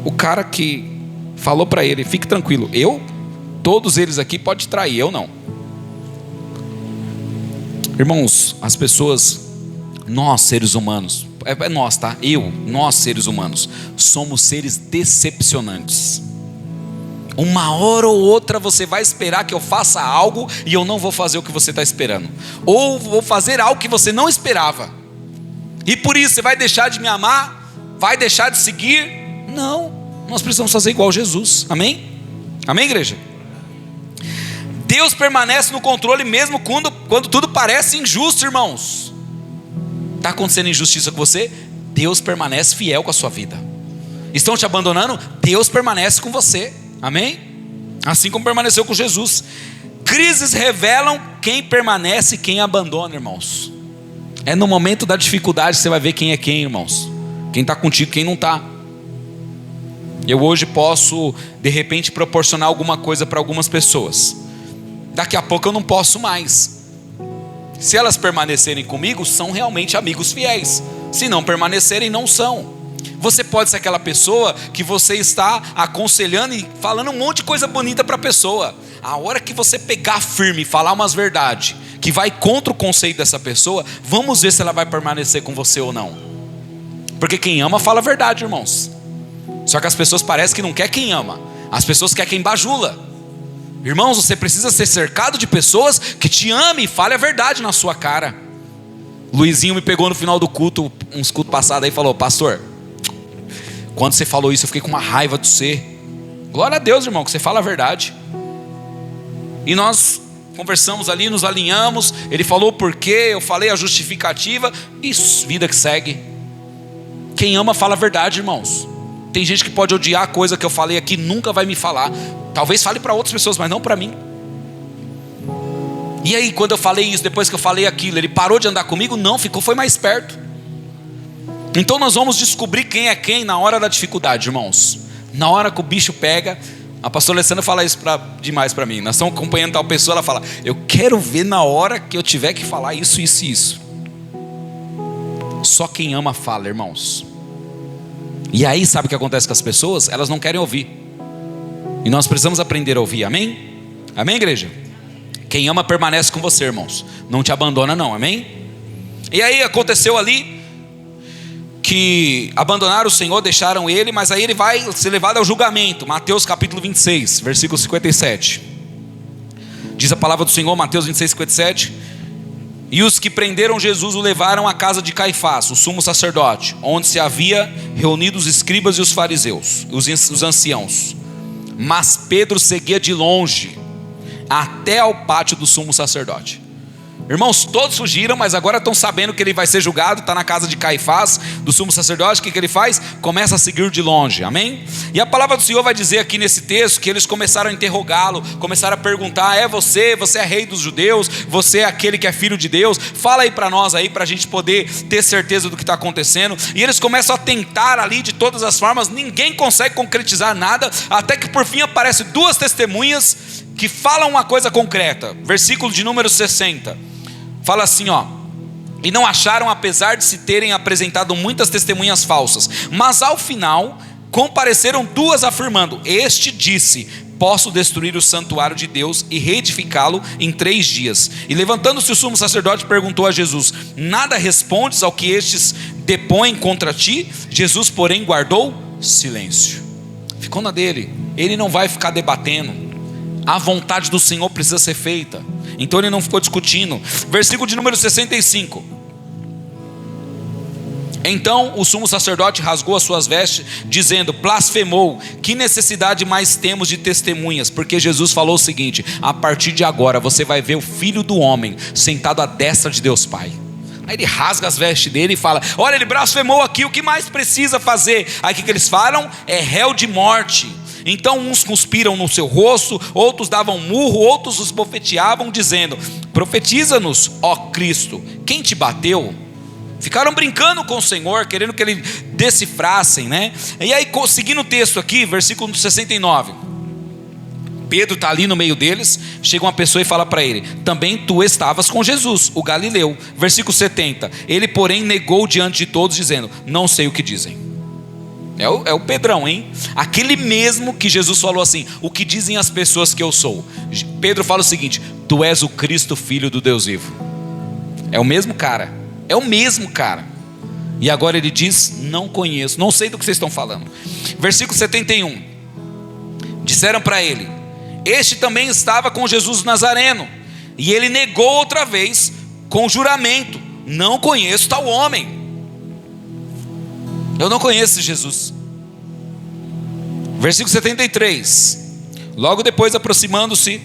O cara que falou para ele: fique tranquilo, todos eles aqui podem trair, eu não. Irmãos, as pessoas, nós seres humanos, nós, tá? Nós seres humanos, somos seres decepcionantes. Uma hora ou outra você vai esperar que eu faça algo e eu não vou fazer o que você está esperando, ou vou fazer algo que você não esperava, e por isso você vai deixar de me amar, vai deixar de seguir. Não, nós precisamos fazer igual Jesus, amém? Amém, igreja? Deus permanece no controle mesmo quando tudo parece injusto, irmãos. Está acontecendo injustiça com você? Deus permanece fiel com a sua vida. Estão te abandonando? Deus permanece com você. Amém? Assim como permaneceu com Jesus. Crises revelam quem permanece e quem abandona, irmãos. É no momento da dificuldade que você vai ver quem é quem, irmãos. Quem está contigo, quem não está. Eu hoje posso, de repente, proporcionar alguma coisa para algumas pessoas. Daqui a pouco eu não posso mais. Se elas permanecerem comigo, são realmente amigos fiéis. Se não permanecerem, não são. Você pode ser aquela pessoa que você está aconselhando e falando um monte de coisa bonita para a pessoa. A hora que você pegar firme e falar umas verdades que vai contra o conceito dessa pessoa, vamos ver se ela vai permanecer com você ou não. Porque quem ama fala a verdade, irmãos. Só que as pessoas parecem que não quer quem ama. As pessoas querem quem bajula. Irmãos, você precisa ser cercado de pessoas que te amem e falem a verdade na sua cara. Luizinho me pegou no final do culto, uns cultos passados aí, e falou: pastor, quando você falou isso eu fiquei com uma raiva de você. Glória a Deus, irmão, que você fala a verdade. E nós conversamos ali, nos alinhamos. Ele falou o porquê, eu falei a justificativa. E vida que segue. Quem ama fala a verdade, irmãos. Tem gente que pode odiar a coisa que eu falei aqui, nunca vai me falar. Talvez fale para outras pessoas, mas não para mim. E aí, quando eu falei isso, depois que eu falei aquilo, ele parou de andar comigo? Não, foi mais perto. Então nós vamos descobrir quem é quem na hora da dificuldade, irmãos. Na hora que o bicho pega. A pastora Alessandra fala isso demais para mim. Nós estamos acompanhando tal pessoa, ela fala: eu quero ver na hora que eu tiver que falar isso, isso e isso. Só quem ama fala, irmãos. E aí sabe o que acontece com as pessoas? Elas não querem ouvir. E nós precisamos aprender a ouvir, amém? Amém, igreja? Quem ama permanece com você, irmãos. Não te abandona não, amém? E aí aconteceu ali que abandonaram o Senhor, deixaram ele, mas aí ele vai ser levado ao julgamento. Mateus capítulo 26, versículo 57. Diz a palavra do Senhor, Mateus 26, 57. E os que prenderam Jesus o levaram à casa de Caifás, o sumo sacerdote, onde se havia reunido os escribas e os fariseus, os anciãos. Mas Pedro seguia de longe, até ao pátio do sumo sacerdote. Irmãos, todos fugiram, mas agora estão sabendo que ele vai ser julgado. Está na casa de Caifás, do sumo sacerdote. O que ele faz? Começa a seguir de longe, amém? E a palavra do Senhor vai dizer aqui nesse texto que eles começaram a interrogá-lo, começaram a perguntar: você é rei dos judeus? Você é aquele que é filho de Deus? Fala aí para nós aí, para a gente poder ter certeza do que está acontecendo. E eles começam a tentar ali de todas as formas. Ninguém consegue concretizar nada, até que por fim aparecem duas testemunhas que falam uma coisa concreta. Versículo de número 60. Fala assim, ó: e não acharam, apesar de se terem apresentado muitas testemunhas falsas, mas ao final compareceram duas afirmando: este disse: posso destruir o santuário de Deus e reedificá-lo em 3 dias. E levantando-se o sumo sacerdote perguntou a Jesus: nada respondes ao que estes depõem contra ti? Jesus, porém, guardou silêncio. Ficou na dele. Ele não vai ficar debatendo. A vontade do Senhor precisa ser feita. Então ele não ficou discutindo. Versículo de número 65. Então o sumo sacerdote rasgou as suas vestes, dizendo: blasfemou, que necessidade mais temos de testemunhas? Porque Jesus falou o seguinte: a partir de agora você vai ver o Filho do Homem sentado à destra de Deus Pai. Aí ele rasga as vestes dele e fala: olha, ele blasfemou aqui, o que mais precisa fazer? Aí o que eles falam? É réu de morte. Então uns conspiram no seu rosto, outros davam murro, outros os bofeteavam, dizendo: profetiza-nos, ó Cristo, quem te bateu? Ficaram brincando com o Senhor, querendo que ele decifrassem, né? E aí, seguindo o texto aqui, versículo 69, Pedro está ali no meio deles. Chega uma pessoa e fala para ele: também tu estavas com Jesus, o Galileu. Versículo 70, ele porém negou diante de todos, dizendo: não sei o que dizem. É o Pedrão, hein? Aquele mesmo que Jesus falou assim: o que dizem as pessoas que eu sou? Pedro fala o seguinte: tu és o Cristo, filho do Deus vivo. É o mesmo cara. É o mesmo cara. E agora ele diz: não conheço, não sei do que vocês estão falando. Versículo 71. Disseram para ele: este também estava com Jesus Nazareno. E ele negou outra vez com juramento: não conheço tal homem. Eu não conheço Jesus. Versículo 73. Logo depois, aproximando-se,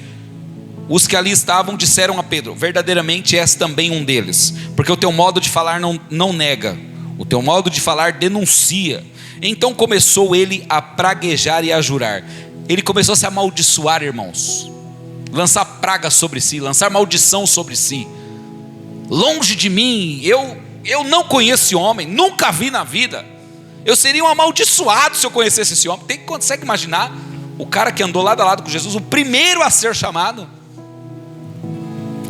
os que ali estavam disseram a Pedro: verdadeiramente és também um deles, porque o teu modo de falar não nega, o teu modo de falar denuncia. Então começou ele a praguejar e a jurar. Ele começou a se amaldiçoar, irmãos, lançar praga sobre si, lançar maldição sobre si. Longe de mim, eu não conheço esse homem, nunca vi na vida. Eu seria um amaldiçoado se eu conhecesse esse homem. Consegue imaginar o cara que andou lado a lado com Jesus, o primeiro a ser chamado,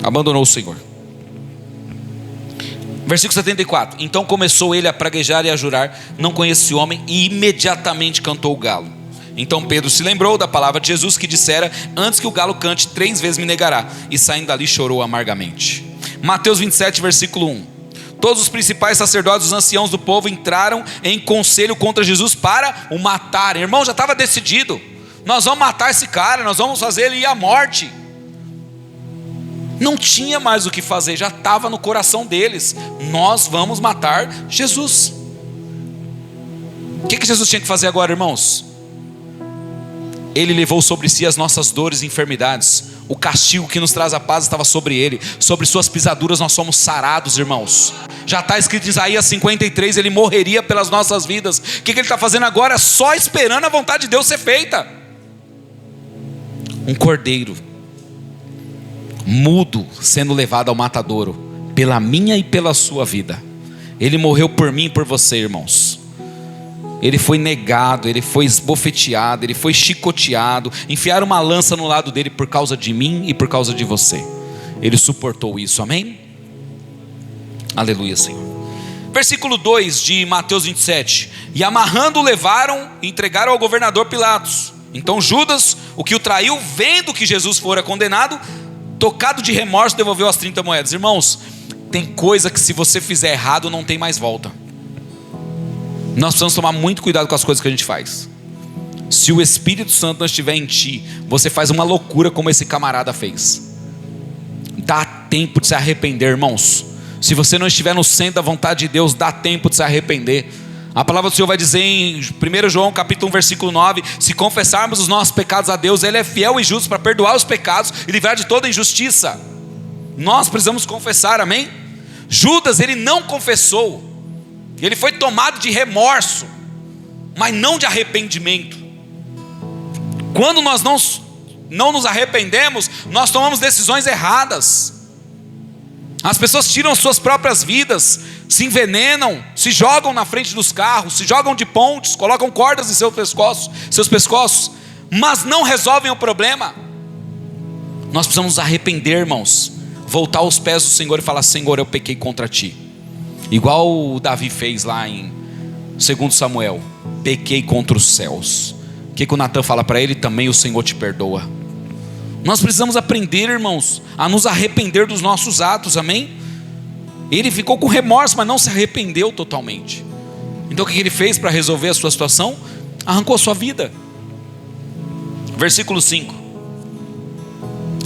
abandonou o Senhor. Versículo 74. Então começou ele a praguejar e a jurar: não conheço esse homem, e imediatamente cantou o galo. Então Pedro se lembrou da palavra de Jesus que dissera: antes que o galo cante 3 vezes me negará. E saindo dali chorou amargamente. Mateus 27, versículo 1. Todos os principais sacerdotes, os anciãos do povo, entraram em conselho contra Jesus para o matar. Irmão, já estava decidido: nós vamos matar esse cara, nós vamos fazer ele ir à morte. Não tinha mais o que fazer, já estava no coração deles: nós vamos matar Jesus. O que Jesus tinha que fazer agora, irmãos? Ele levou sobre si as nossas dores e enfermidades. O castigo que nos traz a paz estava sobre ele. Sobre suas pisaduras nós somos sarados, irmãos. Já está escrito em Isaías 53, ele morreria pelas nossas vidas. O que ele está fazendo agora? Só esperando a vontade de Deus ser feita. Um cordeiro mudo sendo levado ao matadouro, pela minha e pela sua vida. Ele morreu por mim e por você, irmãos. Ele foi negado, ele foi esbofeteado, ele foi chicoteado, enfiaram uma lança no lado dele por causa de mim e por causa de você. Ele suportou isso, amém? Aleluia, Senhor. Versículo 2 de Mateus 27. E amarrando o levaram e entregaram ao governador Pilatos. Então Judas, o que o traiu, vendo que Jesus fora condenado, tocado de remorso, devolveu as 30 moedas. Irmãos, tem coisa que se você fizer errado não tem mais volta. Nós precisamos tomar muito cuidado com as coisas que a gente faz. Se o Espírito Santo não estiver em ti, você faz uma loucura como esse camarada fez. Dá tempo de se arrepender, irmãos. Se você não estiver no centro da vontade de Deus, dá tempo de se arrepender. A palavra do Senhor vai dizer em 1 João capítulo 1 versículo 9: se confessarmos os nossos pecados a Deus, Ele é fiel e justo para perdoar os pecados e livrar de toda injustiça. Nós precisamos confessar, amém? Judas, ele não confessou. Ele foi tomado de remorso, mas não de arrependimento. Quando nós não nos arrependemos, nós tomamos decisões erradas. As pessoas tiram suas próprias vidas, se envenenam, se jogam na frente dos carros, se jogam de pontes, colocam cordas em seus pescoços, mas não resolvem o problema. Nós precisamos nos arrepender, irmãos, voltar aos pés do Senhor e falar: Senhor, eu pequei contra ti. Igual o Davi fez lá em 2 Samuel: pequei contra os céus. O que o Natan fala para ele? Também o Senhor te perdoa. Nós precisamos aprender, irmãos, a nos arrepender dos nossos atos, amém? Ele ficou com remorso, mas não se arrependeu totalmente. Então o que ele fez para resolver a sua situação? Arrancou a sua vida. Versículo 5.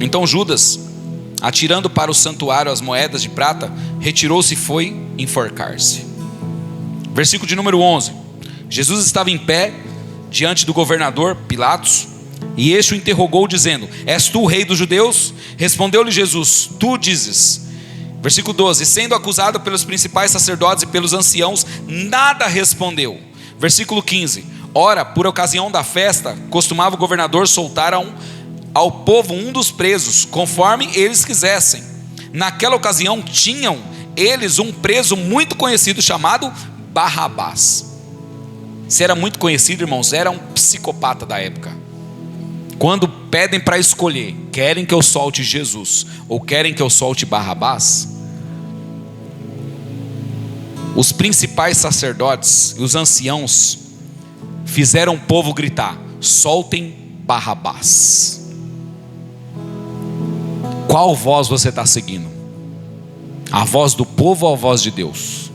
Então Judas, atirando para o santuário as moedas de prata, retirou-se e foi enforcar-se. Versículo de número 11. Jesus estava em pé diante do governador Pilatos, e este o interrogou dizendo: és tu o rei dos judeus? Respondeu-lhe Jesus: tu dizes. Versículo 12. Sendo acusado pelos principais sacerdotes e pelos anciãos, nada respondeu. Versículo 15. Ora, por ocasião da festa, costumava o governador soltar ao povo um dos presos, conforme eles quisessem. Naquela ocasião tinham eles um preso muito conhecido chamado Barrabás. Se era muito conhecido, irmãos, era um psicopata da época. Quando pedem para escolher, querem que eu solte Jesus ou querem que eu solte Barrabás, os principais sacerdotes e os anciãos fizeram o povo gritar: soltem Barrabás. Qual voz você está seguindo? A voz do povo ou a voz de Deus?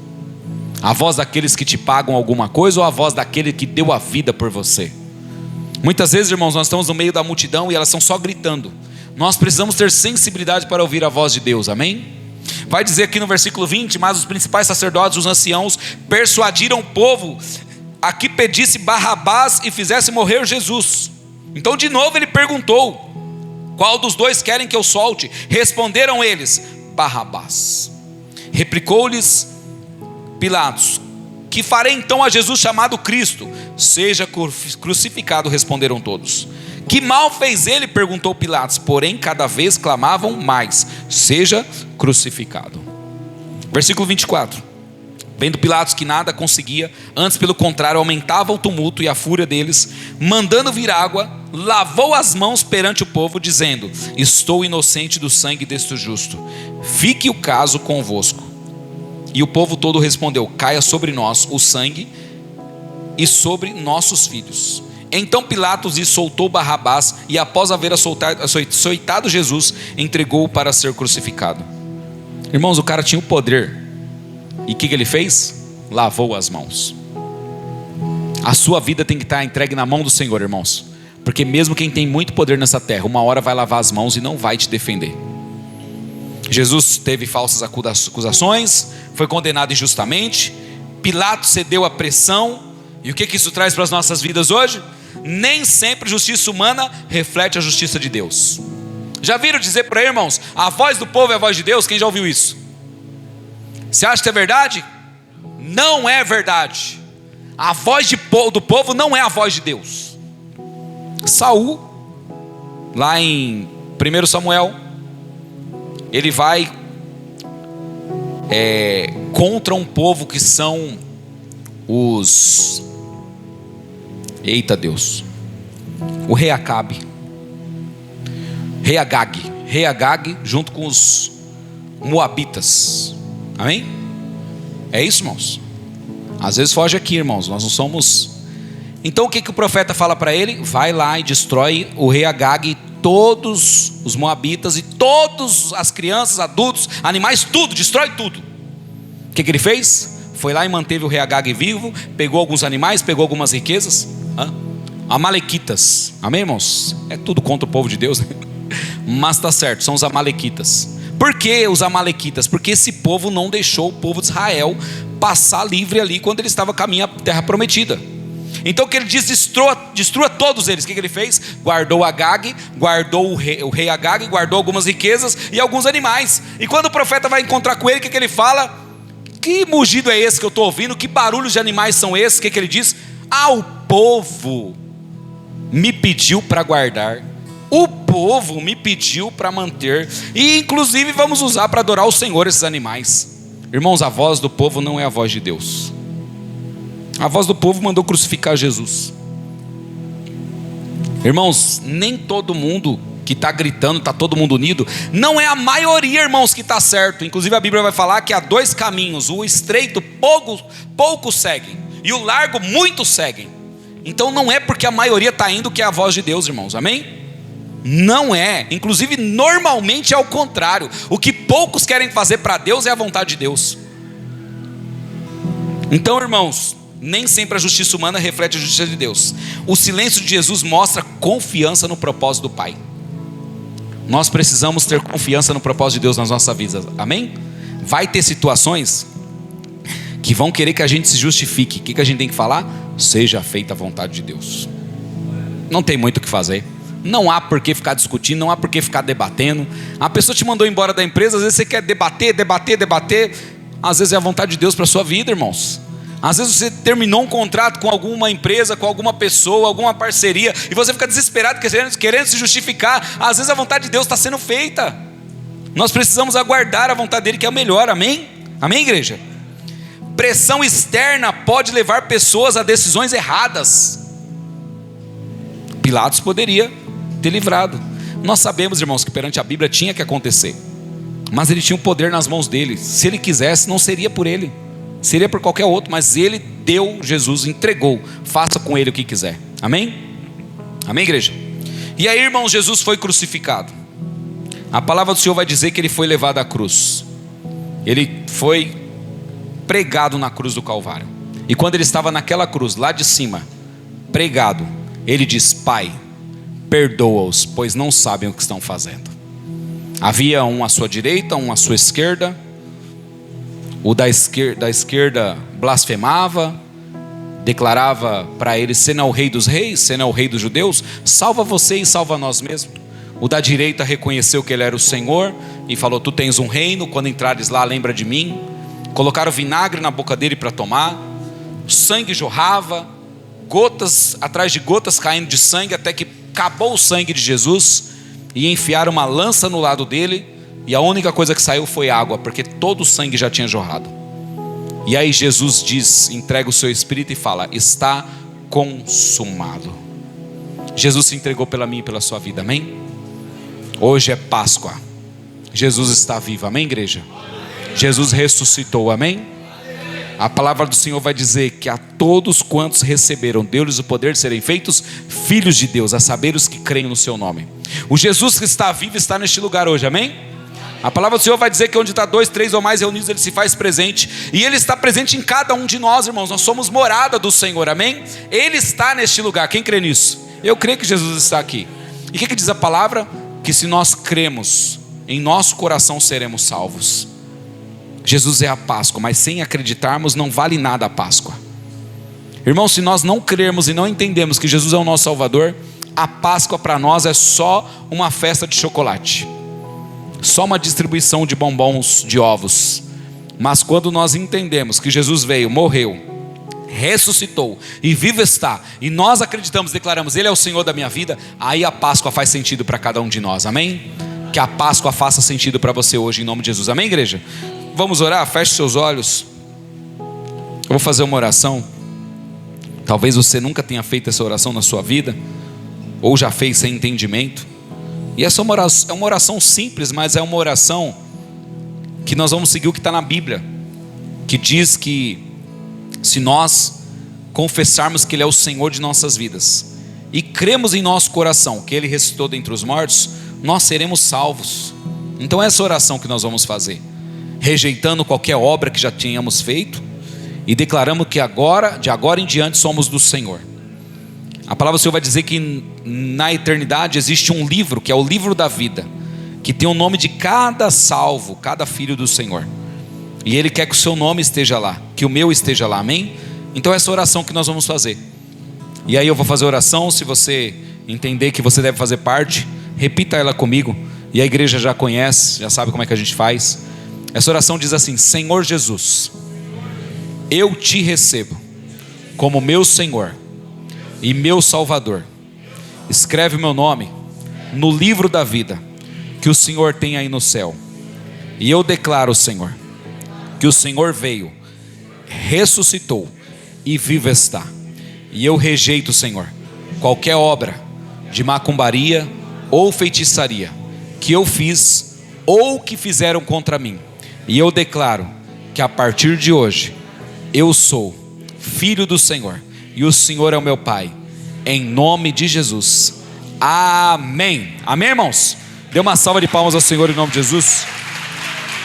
A voz daqueles que te pagam alguma coisa ou a voz daquele que deu a vida por você? Muitas vezes, irmãos, nós estamos no meio da multidão e elas estão só gritando. Nós precisamos ter sensibilidade para ouvir a voz de Deus, amém? Vai dizer aqui no versículo 20: mas os principais sacerdotes, os anciãos, persuadiram o povo a que pedisse Barrabás e fizesse morrer Jesus. Então de novo ele perguntou: Qual dos dois querem que eu solte? Responderam eles: Barrabás. Replicou-lhes Pilatos: Que farei então a Jesus chamado Cristo? Seja crucificado, responderam todos. Que mal fez ele? Perguntou Pilatos. Porém cada vez clamavam mais: Seja crucificado. Versículo 24. Vendo Pilatos que nada conseguia, antes pelo contrário aumentava o tumulto e a fúria deles, mandando vir água, lavou as mãos perante o povo, dizendo: Estou inocente do sangue deste justo, fique o caso convosco. E o povo todo respondeu: Caia sobre nós o sangue e sobre nossos filhos. Então Pilatos lhe soltou Barrabás, e após haver açoitado Jesus, entregou-o para ser crucificado. Irmãos, o cara tinha o poder. E o que ele fez? Lavou as mãos. A sua vida tem que estar entregue na mão do Senhor, irmãos. Porque mesmo quem tem muito poder nessa terra, uma hora vai lavar as mãos e não vai te defender. Jesus teve falsas acusações, foi condenado injustamente. Pilatos cedeu à pressão. E o que isso traz para as nossas vidas hoje? Nem sempre justiça humana reflete a justiça de Deus. Já viram dizer por aí, irmãos, a voz do povo é a voz de Deus? Quem já ouviu isso? Você acha que é verdade? Não é verdade. A voz do povo não é a voz de Deus. Saul, lá em 1 Samuel, ele vai contra um povo que são os... Eita Deus! O rei Acabe, rei Agag, junto com os moabitas. Amém? É isso, irmãos? Às vezes foge aqui, irmãos. Nós não somos... Então o que o profeta fala para ele? Vai lá e destrói o rei Agag e todos os moabitas e todas as crianças, adultos, animais, tudo, destrói tudo. O que ele fez? Foi lá e manteve o rei Agag vivo, pegou alguns animais, pegou algumas riquezas. Amalequitas. Amém, irmãos? É tudo contra o povo de Deus, né? Mas está certo, são os amalequitas. Por que os amalequitas? Porque esse povo não deixou o povo de Israel passar livre ali quando ele estava caminhando à terra prometida. Então o que ele diz? Destrua todos eles. O que ele fez? Guardou Agag, guardou o rei Agag, guardou algumas riquezas e alguns animais. E quando o profeta vai encontrar com ele, o que ele fala? Que mugido é esse que eu estou ouvindo? Que barulhos de animais são esses? O que ele diz? O povo me pediu para guardar. O povo me pediu para manter. E inclusive vamos usar para adorar o Senhor esses animais. Irmãos, a voz do povo não é a voz de Deus. A voz do povo mandou crucificar Jesus. Irmãos, nem todo mundo que está gritando, está todo mundo unido. Não é a maioria, irmãos, que está certo. Inclusive a Bíblia vai falar que há dois caminhos. O estreito poucos seguem, e o largo muitos seguem. Então não é porque a maioria está indo que é a voz de Deus, irmãos. Amém? Não é. Inclusive normalmente é o contrário. O que poucos querem fazer para Deus é a vontade de Deus. Então, irmãos, nem sempre a justiça humana reflete a justiça de Deus. O silêncio de Jesus mostra confiança no propósito do Pai. Nós precisamos ter confiança no propósito de Deus nas nossas vidas. Amém? Vai ter situações que vão querer que a gente se justifique. O que a gente tem que falar? Seja feita a vontade de Deus. Não tem muito o que fazer. Não há por que ficar discutindo, não há por que ficar debatendo. A pessoa te mandou embora da empresa, às vezes você quer debater. Às vezes é a vontade de Deus para a sua vida, irmãos. Às vezes você terminou um contrato com alguma empresa, com alguma pessoa, alguma parceria, e você fica desesperado, querendo se justificar. Às vezes a vontade de Deus está sendo feita. Nós precisamos aguardar a vontade dele, que é a melhor. Amém? Amém, igreja? Pressão externa pode levar pessoas a decisões erradas. Pilatos poderia ter livrado. Nós sabemos, irmãos, que perante a Bíblia tinha que acontecer, mas ele tinha o poder nas mãos dele. Se ele quisesse, não seria por ele, seria por qualquer outro, mas ele deu Jesus, entregou. Faça com ele o que quiser. Amém? Amém, igreja? E aí, irmãos, Jesus foi crucificado. A palavra do Senhor vai dizer que ele foi levado à cruz. Ele foi pregado na cruz do Calvário. E quando ele estava naquela cruz, lá de cima, pregado, ele diz: Pai, perdoa-os, pois não sabem o que estão fazendo. Havia um à sua direita, um à sua esquerda. O da esquerda blasfemava, declarava para ele: você não é o rei dos reis, você não é o rei dos judeus, salva você e salva nós mesmos. O da direita reconheceu que ele era o Senhor e falou: tu tens um reino, quando entrares lá lembra de mim. Colocaram vinagre na boca dele para tomar, o sangue jorrava, gotas atrás de gotas caindo de sangue, até que acabou o sangue de Jesus, e enfiaram uma lança no lado dele, e a única coisa que saiu foi água, porque todo o sangue já tinha jorrado. E aí Jesus diz, entrega o seu espírito e fala: está consumado. Jesus se entregou pela mim e pela sua vida, amém? Hoje é Páscoa, Jesus está vivo, amém, igreja? Jesus ressuscitou, amém? A palavra do Senhor vai dizer que a todos quantos receberam, deu-lhes o poder de serem feitos filhos de Deus, a saber os que creem no seu nome. O Jesus que está vivo está neste lugar hoje, amém? A palavra do Senhor vai dizer que onde está 2, 3 ou mais reunidos, Ele se faz presente. E Ele está presente em cada um de nós, irmãos. Nós somos morada do Senhor, amém? Ele está neste lugar, quem crê nisso? Eu creio que Jesus está aqui. E o que diz a palavra? Que se nós cremos, em nosso coração seremos salvos. Jesus é a Páscoa, mas sem acreditarmos não vale nada a Páscoa. Irmãos, se nós não crermos e não entendemos que Jesus é o nosso Salvador, a Páscoa para nós é só uma festa de chocolate, só uma distribuição de bombons, de ovos. Mas quando nós entendemos que Jesus veio, morreu, ressuscitou e vivo está, e nós acreditamos, declaramos: Ele é o Senhor da minha vida, aí a Páscoa faz sentido para cada um de nós, amém? Que a Páscoa faça sentido para você hoje, em nome de Jesus, amém, igreja? Vamos orar? Feche seus olhos. Eu vou fazer uma oração. Talvez você nunca tenha feito essa oração na sua vida, ou já fez sem entendimento. E essa é uma oração simples, mas é uma oração que nós vamos seguir o que está na Bíblia, que diz que se nós confessarmos que Ele é o Senhor de nossas vidas e cremos em nosso coração que Ele ressuscitou dentre os mortos, nós seremos salvos. Então essa oração que nós vamos fazer, rejeitando qualquer obra que já tenhamos feito, e declaramos que de agora em diante somos do Senhor. A palavra do Senhor vai dizer que na eternidade existe um livro, que é o livro da vida, que tem o nome de cada salvo, cada filho do Senhor, e Ele quer que o seu nome esteja lá, que o meu esteja lá, amém? Então essa oração que nós vamos fazer, e aí eu vou fazer a oração. Se você entender que você deve fazer parte, repita ela comigo, e a igreja já conhece, já sabe como é que a gente faz. Essa oração diz assim: Senhor Jesus, eu te recebo como meu Senhor e meu Salvador. Escreve meu nome no livro da vida que o Senhor tem aí no céu. E eu declaro, Senhor, que o Senhor veio, ressuscitou e vivo está. E eu rejeito, Senhor, qualquer obra de macumbaria ou feitiçaria que eu fiz ou que fizeram contra mim. E eu declaro que a partir de hoje eu sou filho do Senhor e o Senhor é o meu Pai, em nome de Jesus, amém. Amém, irmãos? Dê uma salva de palmas ao Senhor em nome de Jesus.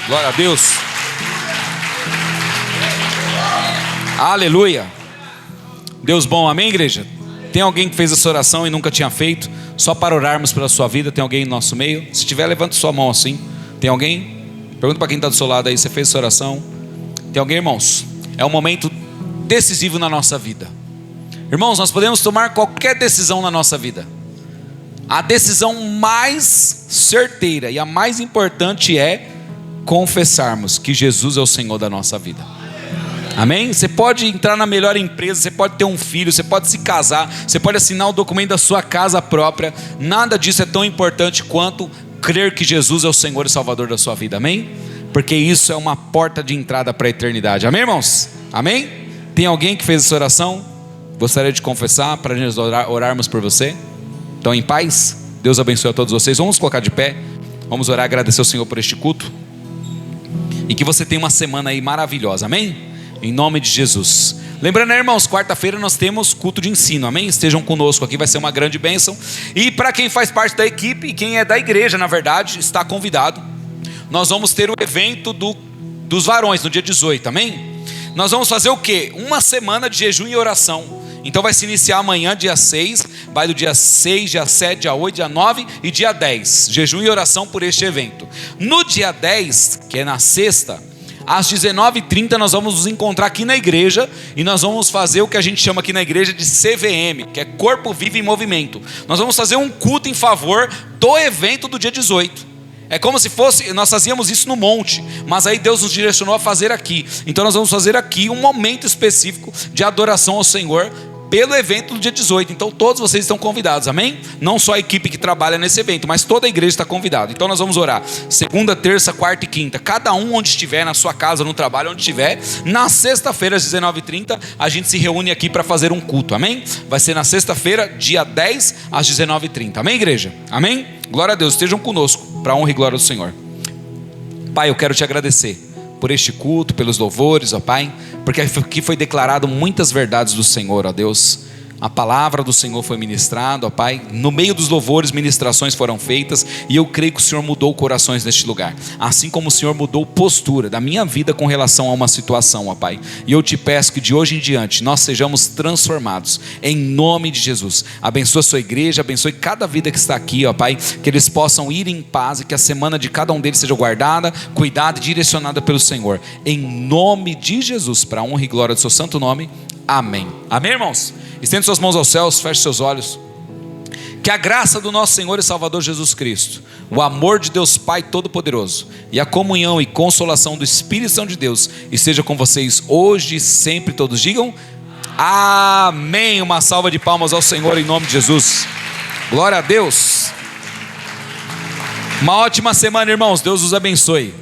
Glória a Deus. Aleluia. Deus bom, amém, igreja? Tem alguém que fez essa oração e nunca tinha feito, só para orarmos pela sua vida? Tem alguém no nosso meio? Se tiver, levante sua mão assim. Tem alguém? Pergunta para quem está do seu lado aí: você fez essa oração? Tem alguém, irmãos? É um momento decisivo na nossa vida. Irmãos, nós podemos tomar qualquer decisão na nossa vida. A decisão mais certeira e a mais importante é confessarmos que Jesus é o Senhor da nossa vida. Amém? Você pode entrar na melhor empresa, você pode ter um filho, você pode se casar, você pode assinar o documento da sua casa própria. Nada disso é tão importante quanto crer que Jesus é o Senhor e Salvador da sua vida, amém? Porque isso é uma porta de entrada para a eternidade, amém, irmãos? Amém? Tem alguém que fez essa oração? Gostaria de confessar para nós orarmos por você? Então, em paz, Deus abençoe a todos vocês. Vamos colocar de pé, vamos orar, agradecer ao Senhor por este culto, e que você tenha uma semana aí maravilhosa, amém? Em nome de Jesus. Lembrando, né, irmãos, quarta-feira nós temos culto de ensino, amém? Estejam conosco aqui, vai ser uma grande bênção. E para quem faz parte da equipe e quem é da igreja, na verdade, está convidado. Nós vamos ter o evento dos varões no dia 18, amém? Nós vamos fazer o quê? Uma semana de jejum e oração. Então vai se iniciar amanhã, dia 6, vai do dia 6, dia 7, dia 8, dia 9 e dia 10, jejum e oração por este evento. No dia 10, que é na sexta, Às 19h30 nós vamos nos encontrar aqui na igreja e nós vamos fazer o que a gente chama aqui na igreja de CVM, que é Corpo Vivo em Movimento. Nós vamos fazer um culto em favor do evento do dia 18. É como se fosse, nós fazíamos isso no monte, mas aí Deus nos direcionou a fazer aqui. Então nós vamos fazer aqui um momento específico de adoração ao Senhor pelo evento do dia 18. Então todos vocês estão convidados, amém? Não só a equipe que trabalha nesse evento, mas toda a igreja está convidada. Então nós vamos orar segunda, terça, quarta e quinta, cada um onde estiver, na sua casa, no trabalho, onde estiver. Na sexta-feira às 19h30 a gente se reúne aqui para fazer um culto, amém? Vai ser na sexta-feira, dia 10 às 19h30, amém, igreja? Amém? Glória a Deus, estejam conosco para a honra e glória do Senhor. Pai, eu quero te agradecer por este culto, pelos louvores, ó Pai, porque aqui foi declarado muitas verdades do Senhor, ó Deus. A palavra do Senhor foi ministrada, ó Pai. No meio dos louvores, ministrações foram feitas. E eu creio que o Senhor mudou corações neste lugar. Assim como o Senhor mudou postura da minha vida com relação a uma situação, ó Pai. E eu te peço que de hoje em diante nós sejamos transformados. Em nome de Jesus. Abençoa a sua igreja, abençoe cada vida que está aqui, ó Pai. Que eles possam ir em paz e que a semana de cada um deles seja guardada, cuidada e direcionada pelo Senhor. Em nome de Jesus, para a honra e glória do seu santo nome. Amém. Amém, irmãos? Estende suas mãos aos céus, feche seus olhos. Que a graça do nosso Senhor e Salvador Jesus Cristo, o amor de Deus Pai Todo-Poderoso e a comunhão e consolação do Espírito Santo de Deus esteja com vocês hoje e sempre. Todos digam amém. Uma salva de palmas ao Senhor em nome de Jesus. Glória a Deus. Uma ótima semana, irmãos. Deus os abençoe.